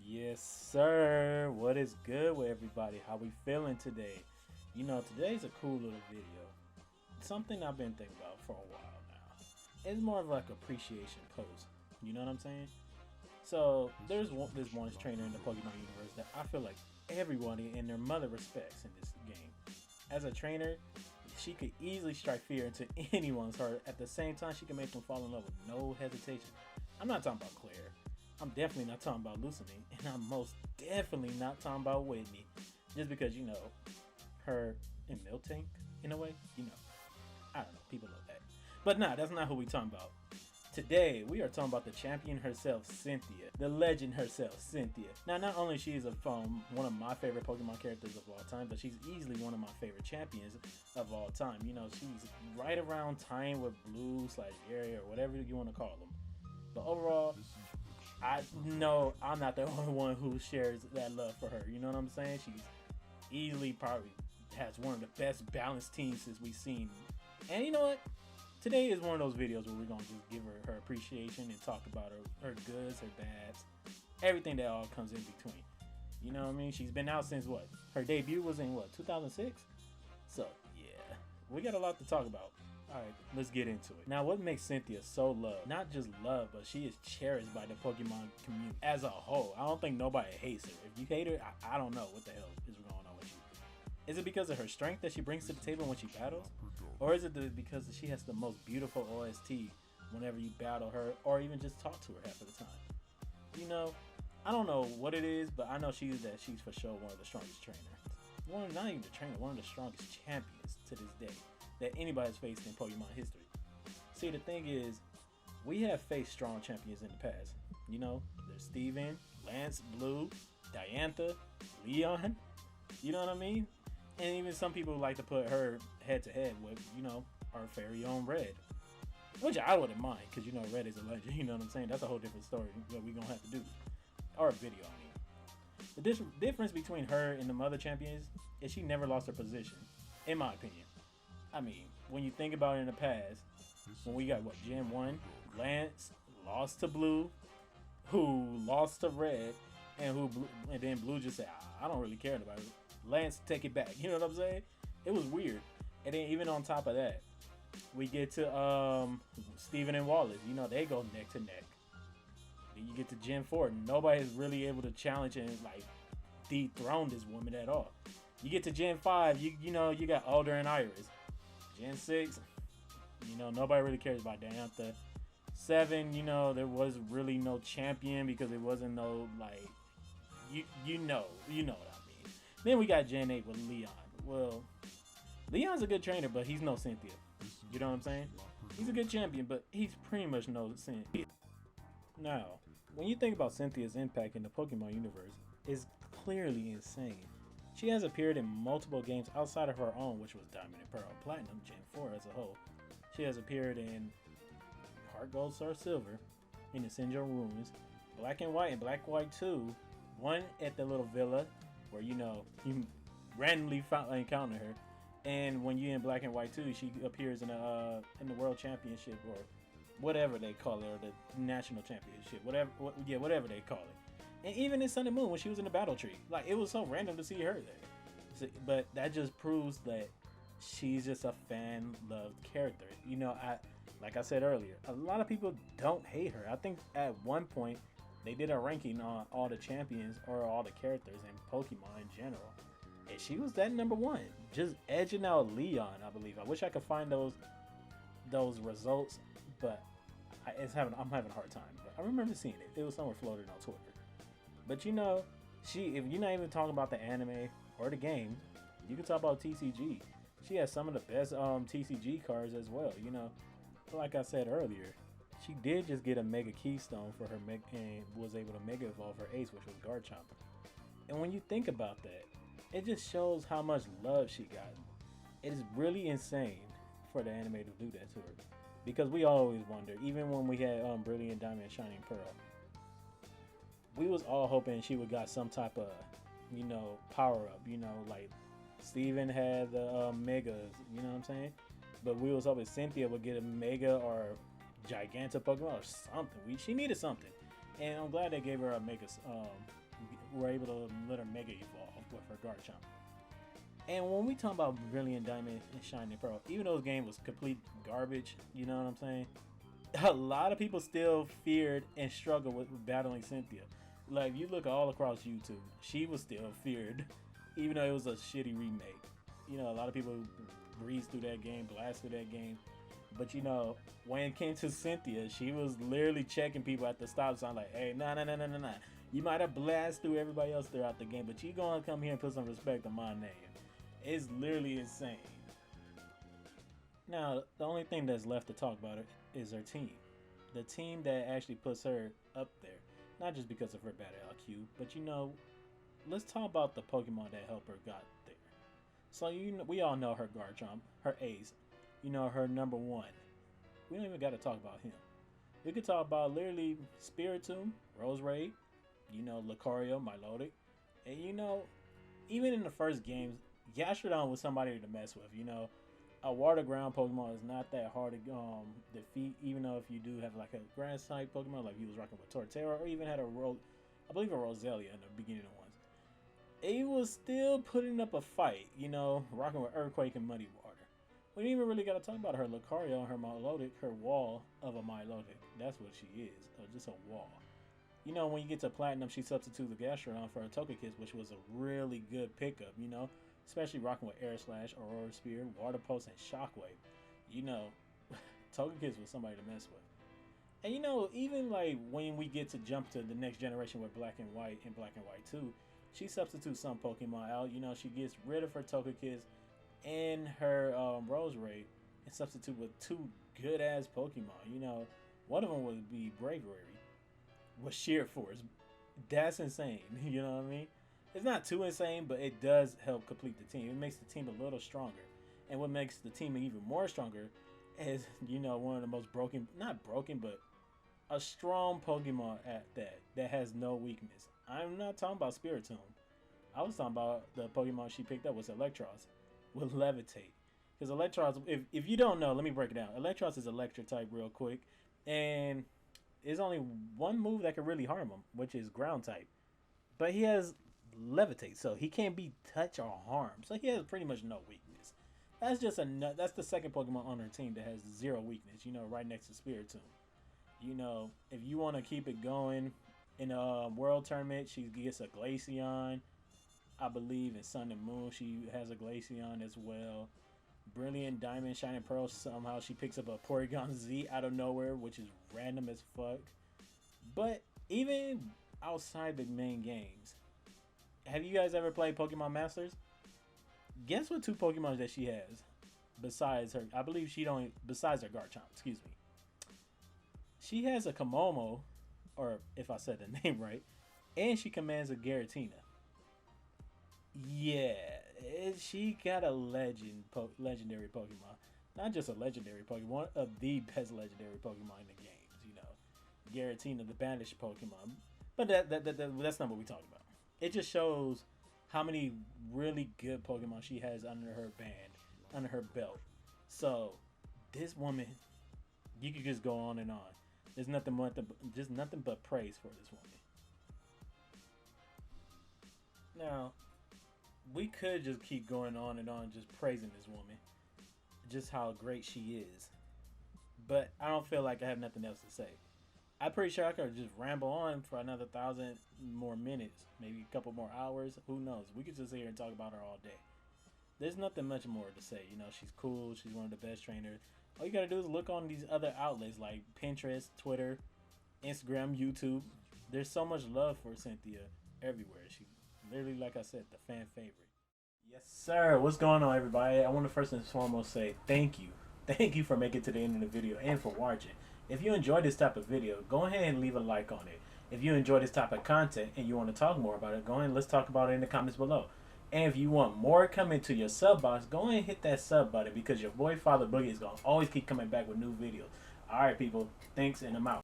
Yes, sir. What is good with everybody? How we feeling today? Today's a cool little video. Something I've been thinking about for a while now. It's more of like appreciation post. You know what I'm saying? So this one trainer in the Pokemon universe that I feel like everybody and their mother respects in this game. As a trainer, she could easily strike fear into anyone's heart. At the same time, she can make them fall in love with no hesitation. I'm not talking about Claire. I'm definitely not talking about Lucini, and I'm most definitely not talking about Whitney. Just because, her and Miltank, in a way, I don't know, people love that. But nah, that's not who we talking about. Today, we are talking about the champion herself, Cynthia. The legend herself, Cynthia. Now, not only she is one of my favorite Pokemon characters of all time, but she's easily one of my favorite champions of all time. She's right around tying with Blue / Gary or whatever you want to call them. But overall, I know I'm not the only one who shares that love for her. You know what I'm saying? She's easily probably has one of the best balanced teams since we've seen. And you know what? Today is one of those videos where we're going to just give her appreciation and talk about her goods, her bads, everything that all comes in between. You know what I mean? She's been out since what? Her debut was in 2006? So, yeah. We got a lot to talk about. Alright, let's get into it. Now, what makes Cynthia so loved? Not just loved, but she is cherished by the Pokemon community as a whole. I don't think nobody hates her. If you hate her, I don't know what the hell is going on with you. Is it because of her strength that she brings to the table when she battles? Or is it because she has the most beautiful OST whenever you battle her or even just talk to her half of the time? I don't know what it is, but I know she's for sure one of the strongest trainers. Not even the trainer, one of the strongest champions to this day that anybody's faced in Pokemon history. See, the thing is, we have faced strong champions in the past. There's Steven, Lance, Blue, Diantha, Leon. You know what I mean? And even some people like to put her head to head with, our very own Red. Which I wouldn't mind, because, Red is a legend. You know what I'm saying? That's a whole different story that we're going to have to do. Or a video, I mean. The difference between her and the other champions is she never lost her position, in my opinion. I mean, when you think about it in the past, when we got, Gen 1, Lance lost to Blue, who lost to Red, and then Blue just said, I don't really care about it. Lance, take it back. You know what I'm saying? It was weird. And then even on top of that, we get to Steven and Wallace. They go neck to neck. Then you get to Gen 4. Nobody's really able to challenge and dethrone this woman at all. You get to Gen 5, you got Alder and Iris. Gen 6, nobody really cares about Diantha. 7, there was really no champion because it wasn't no you know what I mean. Then we got Gen 8 with Leon. Well, Leon's a good trainer, but he's no Cynthia. You know what I'm saying? He's a good champion, but he's pretty much no Cynthia. Now, when you think about Cynthia's impact in the Pokemon universe, it's clearly insane. She has appeared in multiple games outside of her own, which was Diamond and Pearl, Platinum, Gen 4 as a whole. She has appeared in Heart Gold, Star Silver, in the Syndrome Ruins, Black and White, and Black White 2, one at the little villa where you randomly encounter her, and when you're in Black and White 2, she appears in the World Championship or whatever they call it, or the National Championship, whatever they call it. And even in Sun and Moon when she was in the Battle Tree, it was so random to see her there. But that just proves that she's just a fan-loved character. Like I said earlier, a lot of people don't hate her. I think at one point they did a ranking on all the champions or all the characters in Pokemon in general, and she was that number one, just edging out Leon, I believe. I wish I could find those results, but I'm having a hard time. But I remember seeing it. It was somewhere floating on Twitter. But if you're not even talking about the anime or the game, you can talk about TCG. She has some of the best TCG cards as well. Like I said earlier, she did just get a Mega Keystone for her and was able to Mega Evolve her Ace, which was Garchomp. And when you think about that, it just shows how much love she got. It is really insane for the anime to do that to her, because we always wonder, even when we had Brilliant Diamond and Shining Pearl, we was all hoping she would got some type of power up, like Steven had the megas, you know what I'm saying? But we was hoping Cynthia would get a mega or Giganta Pokemon or something. She needed something, and I'm glad they gave her a mega were able to let her Mega Evolve with her Garchomp. And when we talk about Brilliant Diamond and Shining Pearl, even though the game was complete garbage, you know what I'm saying? A lot of people still feared and struggled with battling Cynthia. Like, you look all across YouTube, she was still feared, even though it was a shitty remake. You know, a lot of people breezed through that game, blasted through that game. But you know, when it came to Cynthia, she was literally checking people at the stop sign, like, "Hey, nah, nah, nah, nah, nah, nah. You might have blasted through everybody else throughout the game, but you gonna come here and put some respect on my name." It's literally insane. Now, the only thing that's left to talk about it is her team. The team that actually puts her up there. Not just because of her bad LQ, but you know, let's talk about the Pokemon that helped her got there. So you know, we all know her Garchomp, her ace. You know, her number one. We don't even got to talk about him. We could talk about literally Spiritomb, Roserade, you know, Lucario, Milotic. And you know, even in the first games, Gastrodon was somebody to mess with. You know, a water ground Pokemon is not that hard to defeat, even though if you do have like a grass type Pokemon, like he was rocking with Torterra, or even had I believe a Roselia in the beginning of ones. It was still putting up a fight, you know, rocking with Earthquake and Muddy Water. We didn't even really got to talk about her Lucario and her Milotic, her wall of a Milotic. That's what she is, just a wall. You know, when you get to Platinum, she substitutes the Gastrodon for a Togekiss, which was a really good pickup, you know, especially rocking with Air Slash, Aurora Spear, Water Pulse, and Shockwave. You know, Togekiss was somebody to mess with. And you know, even like when we get to jump to the next generation with Black and White and Black and White 2, she substitutes some Pokemon out. You know, she gets rid of her Togekiss and her Roserade and substitute with two good ass Pokemon. You know, one of them would be Bravery with Sheer Force. That's insane. You know what I mean? It's not too insane, but it does help complete the team. It makes the team a little stronger. And what makes the team even more stronger is, you know, one of the most broken, not broken, but a strong Pokemon at that has no weakness. I'm not talking about Spiritomb. I was talking about the Pokemon she picked up was Electros with Levitate. Because Electros, if you don't know, let me break it down. Electros is Electric type real quick. And there's only one move that can really harm him, which is Ground type. But he has Levitate, so he can't be touched or harmed. So he has pretty much no weakness. That's the second Pokemon on her team that has zero weakness, you know, right next to Spiritomb. You know, if you want to keep it going in a world tournament, she gets a Glaceon. I believe in Sun and Moon, she has a Glaceon as well. Brilliant Diamond, Shining Pearl, somehow she picks up a Porygon Z out of nowhere, which is random as fuck. But even outside the main games, have you guys ever played Pokemon Masters? Guess what two Pokemon that she has besides her? I believe she don't. Besides her Garchomp, excuse me. She has a Komomo, or if I said the name right, and she commands a Giratina. Yeah, she got a legendary Pokemon. Not just a legendary Pokemon, one of the best legendary Pokemon in the games. You know, Giratina, the banished Pokemon. But that's not what we talking about. It just shows how many really good Pokemon she has under her band, under her belt. So this woman, you could just go on and on. There's nothing but praise for this woman. Now, we could just keep going on and on, just praising this woman, just how great she is. But I don't feel like I have nothing else to say. I'm pretty sure I could just ramble on for another 1,000 more minutes, maybe a couple more hours. Who knows? We could just sit here and talk about her all day. There's nothing much more to say. You know, she's cool. She's one of the best trainers. All you gotta do is look on these other outlets like Pinterest, Twitter, Instagram, YouTube. There's so much love for Cynthia everywhere. She literally, like I said, the fan favorite. Yes, sir. What's going on, everybody? I want to first and foremost say thank you. Thank you for making it to the end of the video and for watching. If you enjoy this type of video, go ahead and leave a like on it. If you enjoy this type of content and you want to talk more about it, go ahead and let's talk about it in the comments below. And if you want more coming to your sub box, go ahead and hit that sub button because your boy Father Boogie is going to always keep coming back with new videos. Alright, people. Thanks, and I'm out.